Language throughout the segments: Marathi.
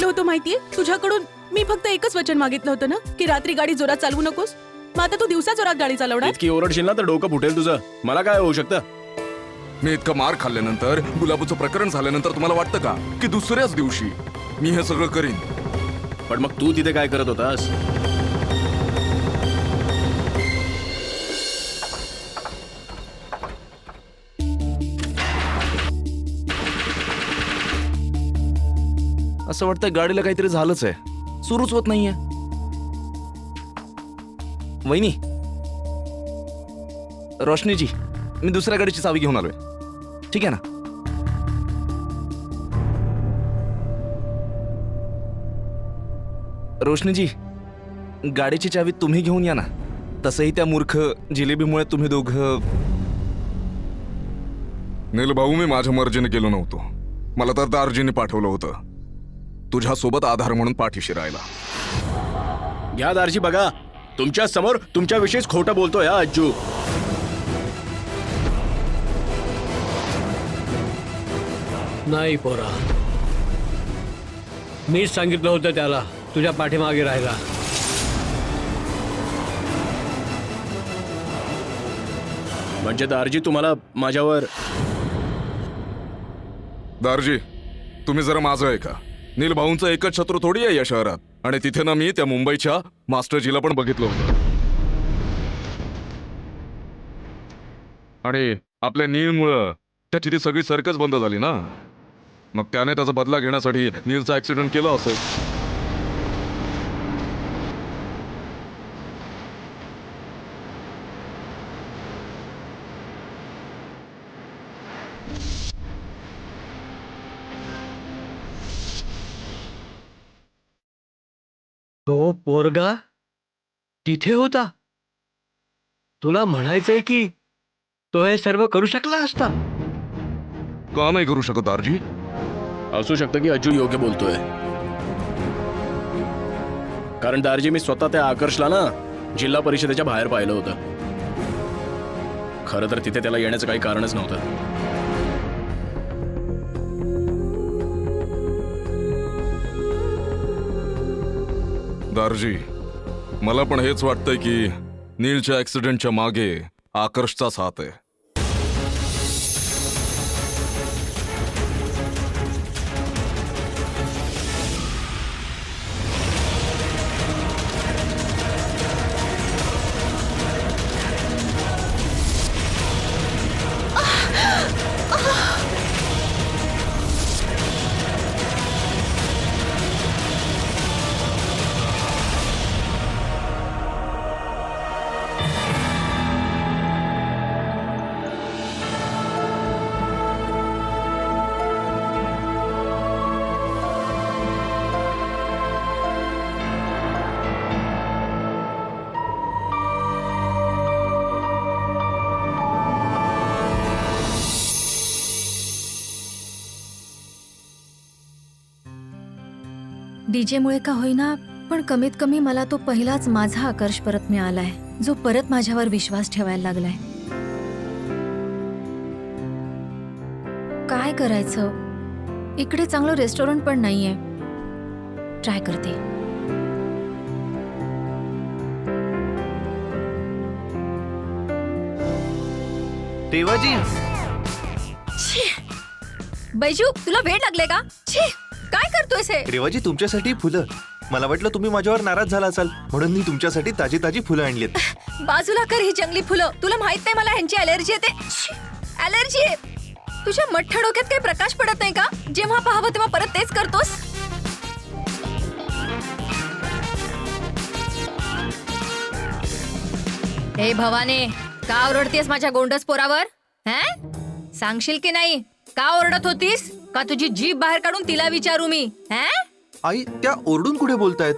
होतं माहितीये, तुझ्याकडून मी फक्त एकच वचन मागितलं होतं ना, की रात्री गाडी जोरात चालवू नकोस. मग आता तू दिवसा जोरात गाडी चालवणार? इतकी ओरडशील ना तर डोकं फुटेल तुझं. मला काय होऊ शकतं? मी इतका मार खाल्ल्यानंतर, गुलाबूचं प्रकरण झाल्यानंतर तुम्हाला वाटतं का की दुसऱ्याच दिवशी मी हे सगळं करीन? पण मग तू तिथे काय करत होतास? असं वाटतंय गाडीला काहीतरी झालंच आहे, सुरूच होत नाहीये. वहिनी, रोशनीजी, मी दुसऱ्या गाडीची चावी घेऊन आलोय, ठीक आहे ना? रोशनीजी, गाडीची चावी तुम्ही घेऊन या ना. तसंही त्या मूर्ख जिलेबीमुळे तुम्ही दोघं. नील भाऊ, मी माझ्या मर्जीने गेलो नव्हतो. मला तर दार्जीने पाठवलं होतं तुझ्यासोबत आधार म्हणून पाठीशी राहायला. घ्या दारजी, बघा तुमच्या समोर तुमच्याविषयीच खोटं बोलतोय हा अज्जू. नाही पोरा, मीच सांगितलं होतं त्याला तुझ्या पाठीमागे राहायला. म्हणजे दारजी तुम्हाला माझ्यावर. दारजी, तुम्ही जरा माझं ऐका. नील भाऊंचा एकच शत्रू थोडी आहे या शहरात, आणि तिथे ना मी त्या मुंबईच्या मास्टरजीला पण बघितलं होतं. आणि आपल्या नीलमुळं त्याची ती सगळी सर्कस बंद झाली ना. मग त्याने त्याचा बदला घेण्यासाठी नीलचा ऍक्सिडेंट केला असेल. तो पोरगा तिथे होता. तुला म्हणायचंय की तो हे सर्व करू शकला असता. का नाही करू शकत दारजी? असू शकतं की अज्जू योग्य बोलतोय. कारण दारजी, मी स्वतः त्या आकर्षला ना जिल्हा परिषदेच्या बाहेर पाहिलं होतं. खरं तर तिथे त्याला येण्याचं काही कारणच नव्हतं. दारजी, मला पण हेच वाटतंय की नीलच्या ऍक्सिडेंटच्या मागे आकर्षचाच हात आहे. डीजेमुळे का होईना, पण कमीत कमी मला तो पहिलाच माझा आकर्ष परत मिळालाय, जो परत माझ्यावर विश्वास ठेवायला लागलाय. काय करायचं? इकडे चांगलं रेस्टॉरंट पण नाहीये. ट्राय करते. देवाजी, बैजू, तुला वेळ लागले का? छी, काय करतोयस हे? रेवाजी, तुमच्यासाठी फुलं. मला वाटलं तुम्ही माझ्यावर नाराज झाला असाल, म्हणून मी तुमच्यासाठी ताजी ताजी फुलं आणलीत. बाजूला कर ही जंगली फुलं. तुला माहित नाही मला ह्यांची अलर्जी येते. अलर्जी आहे. तुझ्या मठ्ठा डोक्यात काही प्रकाश पडत नाही का? जेव्हा पाहावं तेव्हा परत तेच करतोस. हे भवाने, का ओरडतेस माझ्या गोंडस पोरावर? सांगशील की नाही का ओरडत होतीस? का तुझी जीभ बाहेर काढून तिला विचारू मी? आई, त्या ओरडून कुठे बोलतायत?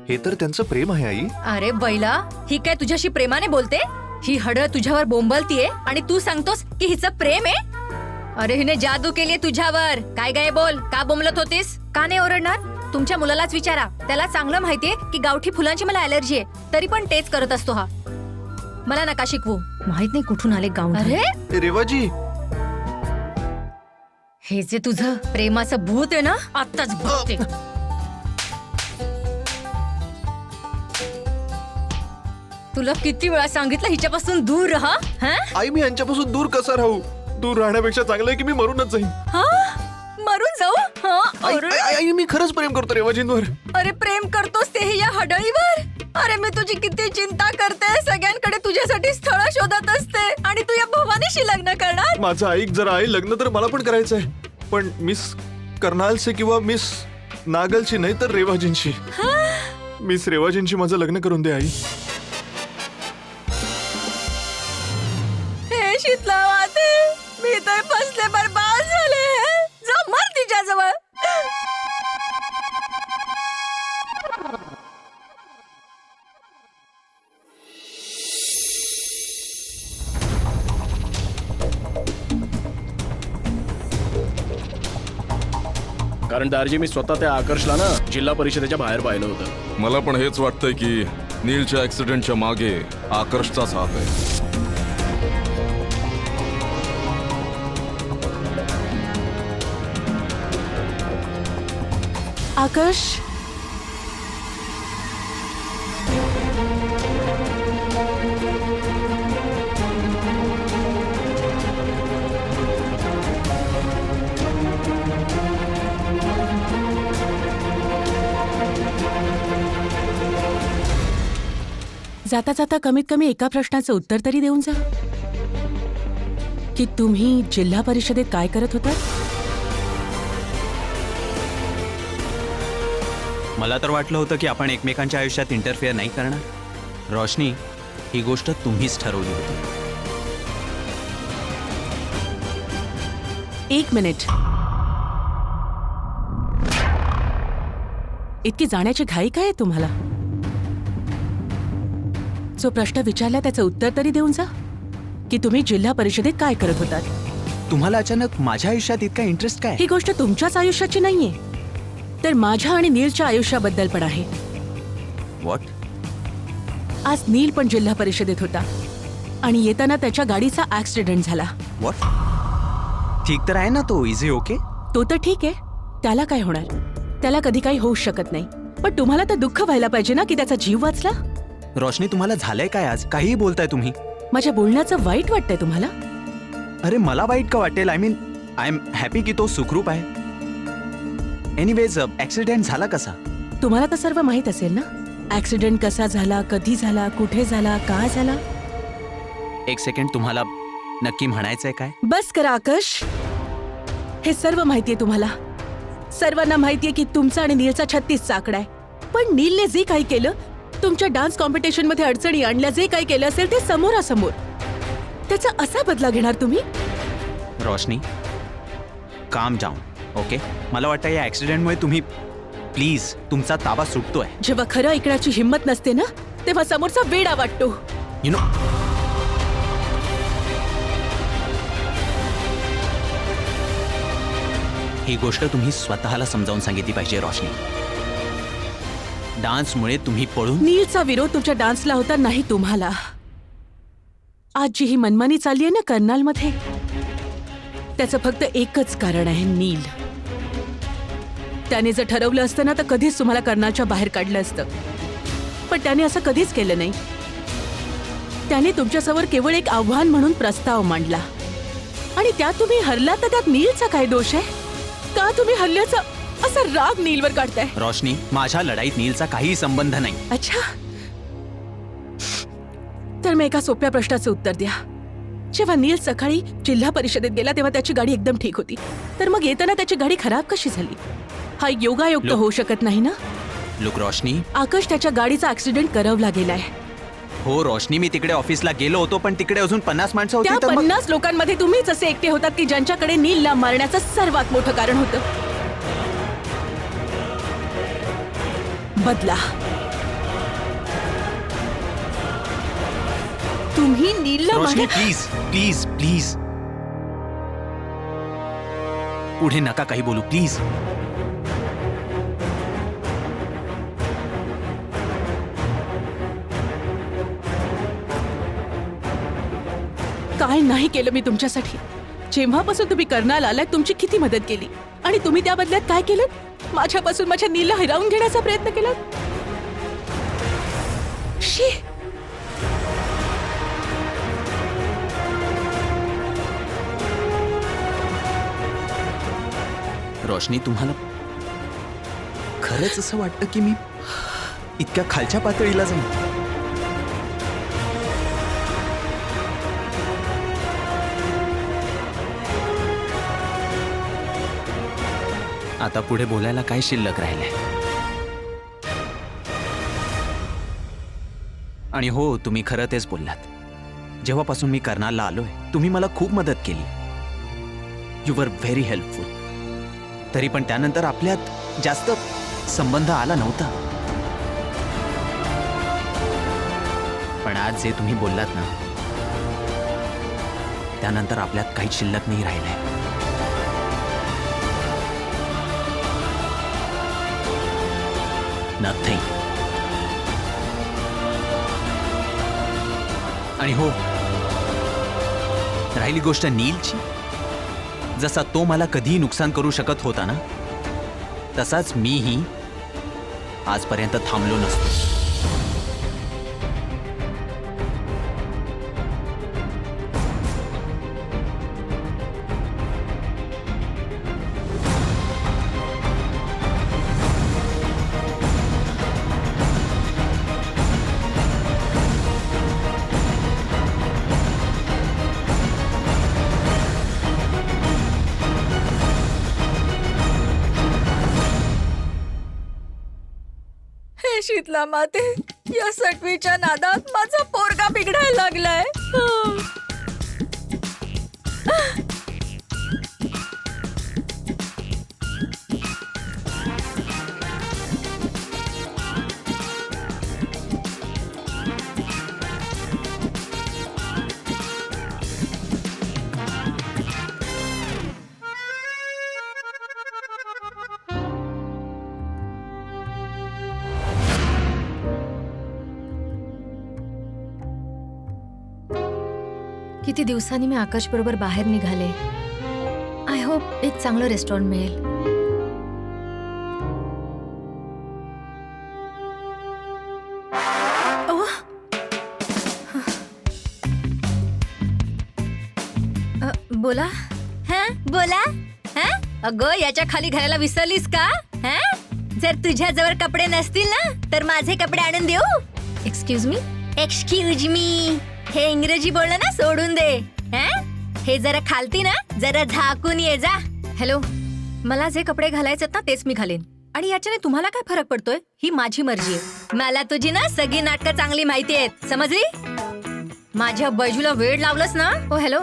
हे तर त्यांचं प्रेम आहे आई. अरे बैला, ही काय तुझ्याशी प्रेमाने बोलते? ही हडळ तुझ्यावर बोंबलतीये आणि तू सांगतोस की हिचं प्रेम आहे? अरे हिने जादू केलीये तुझ्यावर. काय काय बोल, का बोंबलत होतीस? का नाही ओरडणार? तुमच्या मुलालाच विचारा. त्याला चांगलं माहितीये की गावठी फुलांची मला अलर्जी आहे, तरी पण तेच करत असतो हा. मला नका शिकवू. माहित नाही कुठून आले गाऊन. अरे रेवाजी, हे जे तुझं प्रेमाचं भूत आहे ना, आत्ताच बघते. तुला किती वेळा सांगितलं हिच्यापासून दूर राहा. हा? आई मी यांच्यापासून दूर कसा राहू? दूर राहण्यापेक्षा चांगलं आहे की मी मरूनच जाईन. हा? मरून जाऊ? हा? आई, अरे आई, आई, मी खरंच प्रेम करतो रेवाजींवर. अरे प्रेम करतोस तेही या हडळीवर. अरे मी तुझी किती चिंता करते, सगळ्यांकडे तुझ्यासाठी स्थळ शोधत असते आणि तू या भवानीशी लग्न करणार. माझं ऐक जरा, आई लग्न तर मला पण करायचं आहे, पण मिस कर्नालसे किंवा मिस नागलशी नाही तर रेवाजींशी. मिस रेवाजींशी माझं लग्न करून दे आई. हे शीतला वाते, मी तर फसले, बरबाद झाले. जा मर तिच्याजवळ. कारण दारजी मी स्वतः त्या आकर्षला ना जिल्हा परिषदेच्या बाहेर पाहिलं होतं. मला पण हेच वाटतंय की नीलच्या ऍक्सिडेंटच्या मागे आकर्षचाच हात आहे. आकाश, जाता जाता कमीत कमी एका प्रश्नाचं उत्तर तरी देऊन जा की तुम्ही जिल्हा परिषदेत काय करत होता. मला तर वाटलं होतं की आपण एकमेकांच्या आयुष्यात इंटरफेअर नाही करणार. रोशनी, ही गोष्ट तुम्हीच ठरवली होती. एक मिनिट, इतकी जाण्याची घाई काय आहे तुम्हाला? जो प्रश्न विचारला त्याचं उत्तर तरी देऊन जा की तुम्ही जिल्हा परिषदेत काय करत होतात. तुम्हाला अचानक माझ्या आयुष्यात इतका इंटरेस्ट काय? ही गोष्ट तुमच्याच आयुष्याची नाहीये, तर माझ्या आणि नीलच्या आयुष्याबद्दल पण आहे. व्हॉट? आज नील पण जिल्हा परिषदेत होता आणि येताना त्याच्या गाडीचा ऍक्सिडेंट झाला. व्हॉट? ठीक तर आहे ना तो? Is okay? तो तर ठीक आहे, त्याला काय होणार? त्याला कधी काही होऊ शकत नाही. पण तुम्हाला तर दुःख व्हायला पाहिजे ना की त्याचा जीव वाचला. रोशनी, तुम्हाला झालंय काय आज? काहीही बोलताय तुम्ही. माझ्या बोलण्याचं वाईट वाटतंय तुम्हाला? अरे मला वाईट का वाटेल? आय एम हॅपी की तो सुखरूप आहे. एनिवेज, ऍक्सिडेंट झाला कसा? तुम्हाला तर सर्व माहित असेल ना, ऍक्सिडेंट कसा झाला, कधी झाला, कुठे झाला, का झाला. एक सेकंड, तुम्हाला नक्की म्हणायचंय काय? बस करा आकाश, हे सर्व माहितीये तुम्हाला. सर्वांना माहितीये की तुमचा आणि नीलचा 36चा आकडा आहे. पण नीलने जे काही केलं, तुमच्या डान्स कॉम्पिटिशन मध्ये अडचणी आणल्या, जे काही केलं असेल ते समोरासमोर, त्याचा असा बदला घेणार तुम्ही? रोशनी, काम डाऊन, ओके? मला वाटतं या ऍक्सिडेंटमुळे तुम्ही, प्लीज, तुमचा ताबा सुटतोय. जेव्हा खरं ऐकण्याची हिंमत नसते ना, तेव्हा समोरचा वेडा वाटतो. यु नो, ही गोष्ट तुम्ही स्वतःला समजावून सांगितली पाहिजे रोशनी. डान्समुळे तुम्ही पळून नीलचा विरोध तुमच्या डान्सला होता, नाही तुम्हाला. आज जी ही मनमानी चालली आहे ना कर्नालमध्ये, त्याचं फक्त एकच कारण आहे, नील. त्याने जर ठरवलं असतं ना तर कधीच तुम्हाला कर्नालच्या बाहेर काढलं असतं. पण त्याने असं कधीच केलं नाही. त्याने तुमच्यासमोर केवळ एक आव्हान म्हणून प्रस्ताव मांडला आणि त्यात तुम्ही हरला, तर त्यात नीलचा काय दोष आहे? का तुम्ही हरल्याचा असा राग नीलवर काढताय? रोशनी, माझ्या लढाईत नीलचा काहीही संबंध नाही. अच्छा, तर मग एका सोप्या प्रश्नाचं उत्तर द्या. जेव्हा नील सकाळी जिल्हा परिषदेत गेला तेव्हा त्याची गाडी एकदम ठीक होती, तर मग येताना त्याची गाडी खराब कशी झाली? हा योगायोग तर होऊ शकत नाही ना. लुक रोशनी, आकाश, त्याच्या गाडीचा ऍक्सिडेंट करवला गेलाय. हो रोशनी, मी तिकडे ऑफिसला गेलो होतो, पण तिकडे अजून 50 माणसं होती. त्या तर मग 50 लोकांमध्ये तुम्हीच असे एकटे होतात की ज्यांच्याकडे नीलला मारण्याचं सर्वात मोठं कारण होतं. बदला. तुम्ही नीलला रोशनी, मार. प्लीज प्लीज प्लीज, पुढे नका काही बोलू, प्लीज. काय नाही केलं मी तुमच्यासाठी. जेव्हापासून तुम्ही कर्नाल आलाय तुमची किती मदत केली आणि तुम्ही त्या बदल्यात काय केलं? माझ्यापासून माझ्या नीलला हिरावून घेण्याचा प्रयत्न केला. शी. रोशनी, तुम्हाला खरंच असं वाटतं की मी इतक्या खालच्या पातळीला जाईन? आता पुढे बोलायला काय शिल्लक राहिलंय? आणि हो, तुम्ही खरं तेच बोललात. जेव्हापासून मी कर्नालला आलोय तुम्ही मला खूप मदत केली. You were very helpful. तरी पण त्यानंतर आपल्यात जास्त संबंध आला नव्हता. पण आज जे तुम्ही बोललात ना, त्यानंतर आपल्यात काहीच शिल्लक नाही राहिलंय. नथिंग. आणि हो, राहिली गोष्ट नीलची, जसा तो मला कधीही नुकसान करू शकत होता ना, तसाच मीही आजपर्यंत थांबलो नसतो. हे शीतला माते, या सटवीच्या नादात माझा पोरगा बिघडायला लागलाय. किती दिवसांनी मी आकाश बरोबर बाहेर निघाले. आय होप एक चांगलं रेस्टॉरंट मिळेल. बोला. बोला. अगं, याच्या खाली घालायला विसरलीस का? जर तुझ्याजवळ कपडे नसतील ना, तर माझे कपडे आणून देऊ. Excuse me. Excuse me. हे इंग्रजी बोलणं ना सोडून दे. हे जरा खालती ना, जरा झाकून ये जा. हॅलो, मला जे कपडे घालायचे ना तेच मी घालेन. आणि याच्याने तुम्हाला काय फरक पडतोय? ही माझी मर्जी आहे. मला तुझी ना सगळी नाटकं चांगली माहिती आहेत, समजली? माझ्या बैजूला वेळ लावलंस ना. हो हॅलो,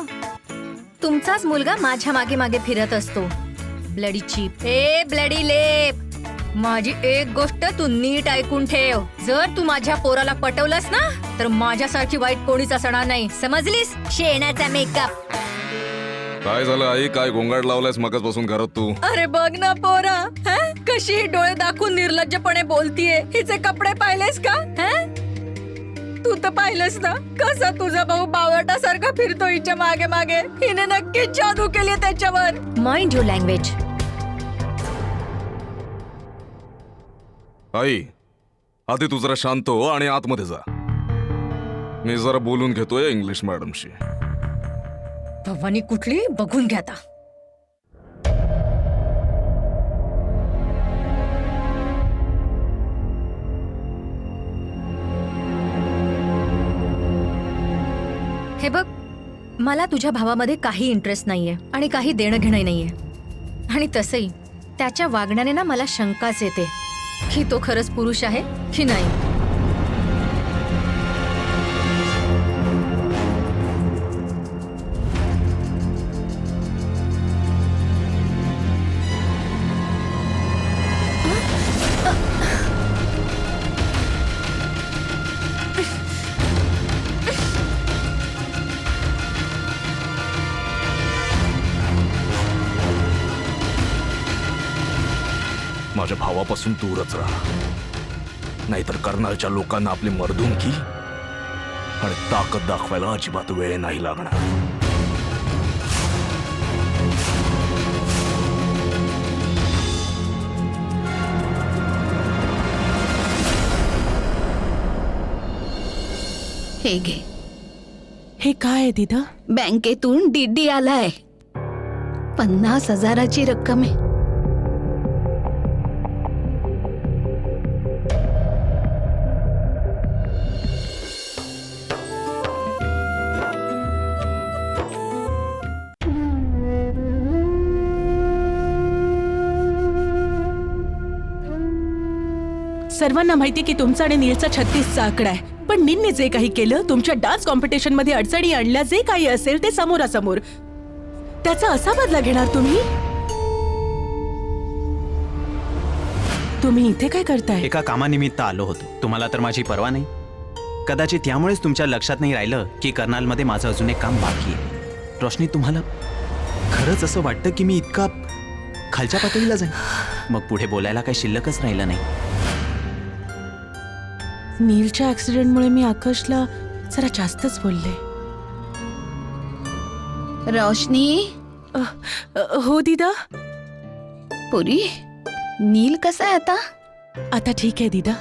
तुमचाच मुलगा माझ्या मागे मागे फिरत असतो. Bloody chip. ए ब्लडी लेप. माझी एक गोष्ट तू नीट ऐकून ठेव. जर तू माझ्या पोराला पटवलंस ना, तर माझ्यासारखी वाईट कोणीच असणार नाही, समजलीस? शेणाचा मेकअप. काय झालं आई? काय गोंगाट लावलायस मगाचपासून घरात तू? अरे बघ ना पोरा, कशी डोळे दाखवून निर्लज्जपणे बोलतीये. हिचे कपडे पाहिलेस का? तू तर पाहिलंस ना कसा तुझा भाऊ बावटासारखा फिरतो हिच्या मागे मागे. हिने नक्कीच जादू केली त्याच्यावर. Mind your language. आई, आधी तू जरा शांत हो आणि आतमध्ये जा. मी जरा बोलून घेतोय इंग्लिश मॅडमशी. भवानी कुठली बघून घ्या आता. हे बघ, मला तुझ्या भावामध्ये काही इंटरेस्ट नाहीये आणि काही देणं घेणं नाहीये. आणि तसंही त्याच्या वागण्याने ना मला शंकाच येते की तो खरंच पुरुष आहे की नाही. माझ्या भावापासून दूरच राहा, नाहीतर कर्नालच्या लोकांना आपली मर्दुंकी आणि ताकद दाखवायला अजिबात वेळ नाही लागणार. हे घे. हे काय आहे दिदा? बँकेतून डीडी आलाय. 50,000ची रक्कम आहे. सर्वांना माहिती की तुमचा आणि नीलचा 36चा आकडा आहे. पण नीलने जे काही केलं, तुमच्या डान्स कॉम्पिटिशन मध्ये अडचणी आणल्या, जे काही असेल ते समोरासमोर, त्याचा असा बदला घेणार तुम्ही? तुम्ही इथे काय करताय? एका कामानिमित्त आलो होतो. तुम्हाला तर माझी पर्वा नाही. कदाचित यामुळेच तुमच्या लक्षात नाही राहिलं की कर्नालमध्ये माझं अजून एक काम बाकी आहे. रोशनी, तुम्हाला खरंच असं वाटतं की मी इतका खालच्या पातळीला जाईन? मग पुढे बोलायला काही शिल्लकच राहिलं नाही. नीलच्या ऍक्सिडेंटमुळे मी आकाशला जरा जास्तच बोलले. रोशनी, हो दिदा. पुरी, नील कसा आहे आता? आता ठीक आहे दिदा.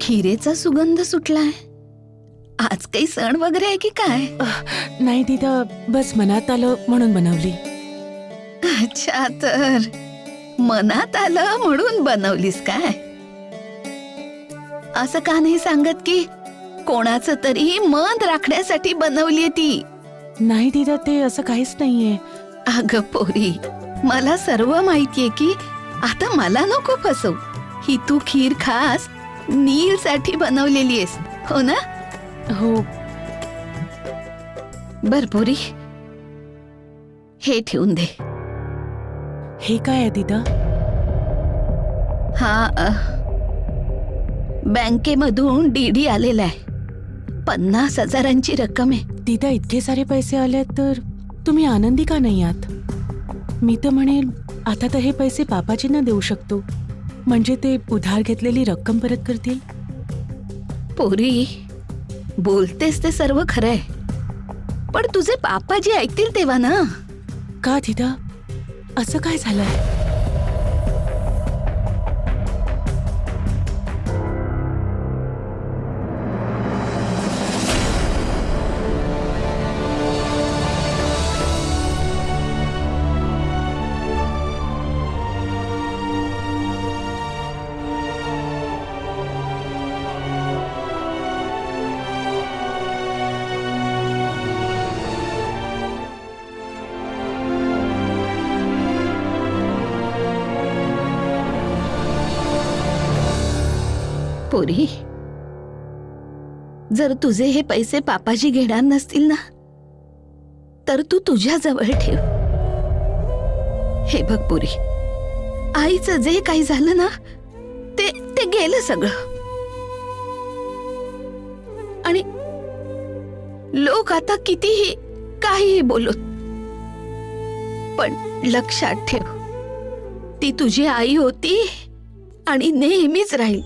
खिरेचा सुगंध सुटलाय. आज काही सण वगैरे आहे की काय? नाही दिदा, बस मनात आलं म्हणून बनवली. अच्छा, तर मनात आलं म्हणून बनवलीस काय? असं का नाही सांगत की कोणाचं तरी मन राखण्यासाठी बनवलीये ती? नाही दिदा, ते असं काहीच नाहीये. अगं पोरी, मला सर्व माहितीये की आता मला नको फसव. ही तू खीर खास नील साठी बनवलेली आहेस, हो ना? हो. बर पोरी, हे ठेवून दे. हे काय आहे दिदा? हा बँकेमधून डीडी आलेला आहे. 50,000ची रक्कम आहे. दिदा, इतके सारे पैसे आले तर तुम्ही आनंदी का नाही आहात? मी तर म्हणेन आता तर हे पैसे पापाजींना देऊ शकतो, म्हणजे ते उधार घेतलेली रक्कम परत करतील. पोरी, बोलतेस ते सर्व खरंय, पण तुझे पापाजी ऐकतील तेव्हा ना. का दिदा, असं काय झालंय? पोरी, जर तुझे हे पैसे पापाजी घेणार नसतील ना, तर तू तुझ्या जवळ ठेव. हे बघ पोरी, आईचं जे काही झालं ना, ते गेलं सगळं. आणि लोक आता कितीही काहीही बोलत, पण लक्षात ठेव, ती तुझी आई होती आणि नेहमीच राहील.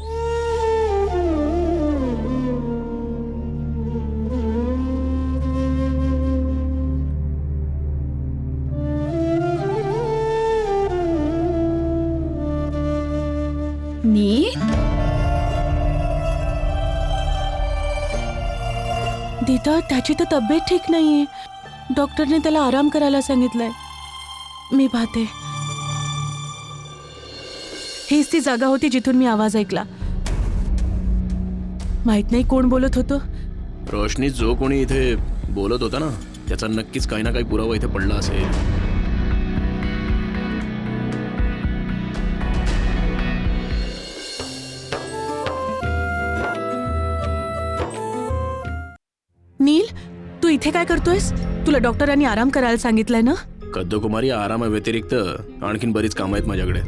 दिदा, त्याची तर तब्येत ठीक नाहीये. डॉक्टरने त्याला आराम करायला सांगितलंय. मी पाहते. हीच ती जागा होती जिथून मी आवाज ऐकला. माहित नाही कोण बोलत होतं. रोशनी, जो कोणी इथे बोलत होता ना, त्याचा नक्कीच काही ना काही पुरावा इथे पडला असेल. नील, तू इथे काय करतोयस? तुला डॉक्टरांनी आराम करायला सांगितलंय ना? कद्दकुमारी, आरामाव्यतिरिक्त आणखीन बरीच कामं आहेत माझ्याकडे.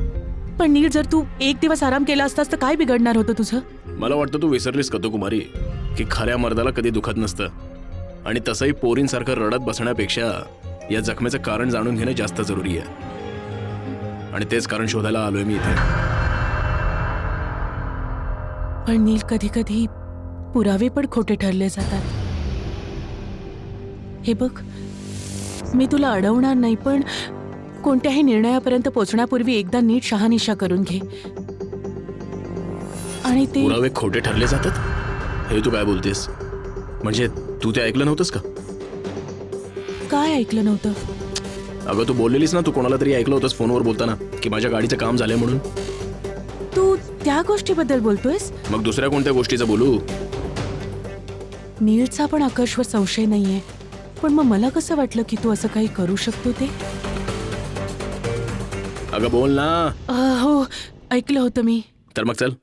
पण नील, जर तू एक दिवस आराम केला असतास तर काय बिघडणार होतं तुझं? मला वाटतं तू विसरलीस कद्दकुमारी की खऱ्या मर्दाला कधी दुखत नसतं. आणि तसंही पोरींसारखं रडत बसण्यापेक्षा या जखमेचं कारण जाणून घेणं जास्त जरुरी आहे. आणि तेच कारण शोधायला आलोय मी इथे. पण नील, कधी कधी पुरावे पण खोटे ठरले जातात. हे बघ, मी तुला अडवणार नाही, पण कोणत्याही निर्णयापर्यंत पोहोचण्यापूर्वी एकदा नीट शहानिशा करून घे. आणि ते पुरावे खोटे ठरले जातात हे तू काय बोलतेस? म्हणजे तू ते ऐकलं नव्हतंस का? काय ऐकलं नव्हतं? अगं तू बोललेलीस ना, तू कोणाला तरी ऐकलं होतंस फोनवर बोलताना की माझ्या गाडीचं काम झालंय म्हणून. तू त्या गोष्टीबद्दल बोलतोयस? मग दुसऱ्या कोणत्या गोष्टीचं बोलू? नीलचा पण आकाशवर संशय नाहीये, पण मग मला कसं वाटलं की तू असं काही करू शकतो ते. अगं बोल ना. हो, ऐकलं होतं मी. तर मग चल,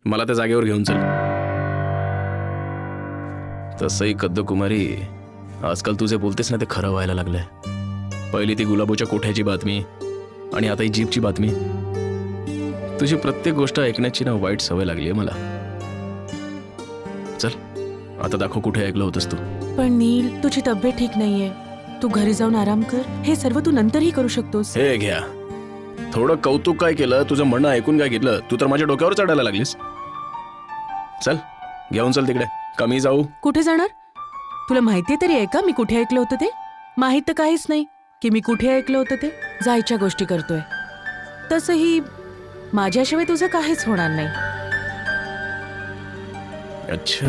मला त्या जागेवर घेऊन चल. तसंही कद्दकुमारी, आजकाल तू जे बोलतेस ना ते खरं व्हायला लागलंय. पहिली ती गुलाबोच्या कोठ्याची बातमी आणि आता ही जीपची बातमी. तुझी प्रत्येक गोष्ट ऐकण्याची ना वाईट सवय लागली आहे मला. चल आता दाखव कुठे ऐकलं होतंस तू. पण नील, तुझी तब्येत ठीक नाहीये. तू घरी जाऊन आराम कर. हे सर्व तू नंतरही करू शकतोस. हे घ्या, थोडं कौतुक काय केलं, तुझं म्हणणं ऐकून काय घेतलं, तू तर माझ्या डोक्यावर चढायला लागलीस. चल घेऊन चल तिकडे. कमी जाऊ. कुठे जाणार? तुला माहिती तरी आहे का मी कुठे ऐकलं होतं ते? माहित तर काहीच नाही की मी कुठे ऐकलं होतं ते. जायच्या गोष्टी करतोय. तसंही माझ्याशिवाय तुझं काहीच होणार नाही. अच्छा,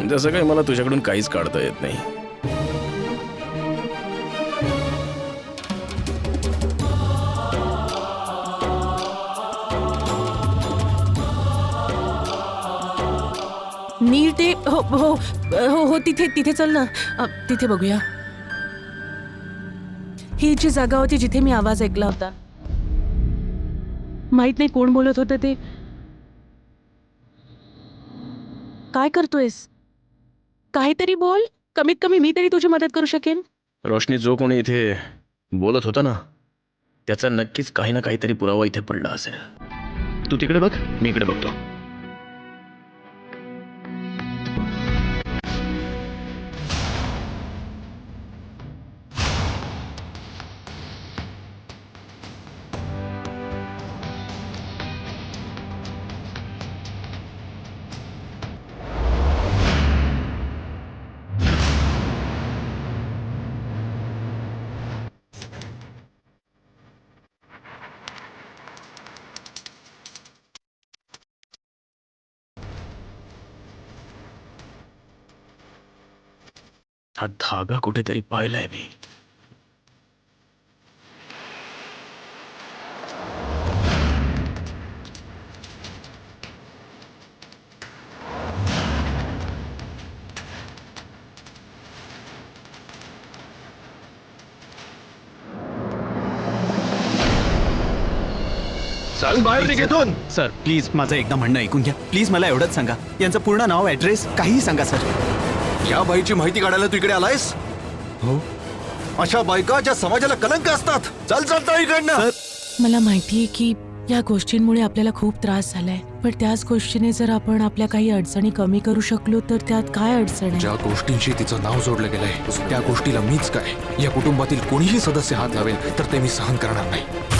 जसं काही मला तुझ्याकडून काहीच काढता येत नाही. नील, ते हो हो हो हो तिथे तिथे चल ना. तिथे बघूया. ही जी जागा होती जिथे मी आवाज ऐकला होता. माहित नाही कोण बोलत होतं ते. काय करतोयस? काहीतरी बोल. कमीत कमी मी तरी तुझी मदत करू शकेन. रोशनी, जो कोणी इथे बोलत होता ना, त्याचा नक्कीच काही ना काहीतरी पुरावा इथे पडला असेल. तू तिकडे बघ, मी इकडे बघतो. हा धागा कुठेतरी पाहिलाय मी. चाल बाहेर निघेतून. सर प्लीज माझं एकदा म्हणणं ऐकून घ्या. प्लीज मला एवढंच सांगा, यांचं पूर्ण नाव, ॲड्रेस काहीही सांगा सर. या बाईची माहिती काढायला तू इकडे आलायस? हो अशा बायका ज्या समाजाला कलंक असतात. चल चालता इकडनं. मला माहितीये की या गोष्टींमुळे आपल्याला खूप त्रास झालाय, पण त्याच गोष्टीने जर आपण आपल्या काही अडचणी कमी करू शकलो तर त्यात काय अडचण आहे? ज्या गोष्टींशी तिचं नाव जोडलं गेलंय त्या गोष्टीला मीच काय, या कुटुंबातील कोणीही सदस्य हात लावेल तर ते मी सहन करणार नाही.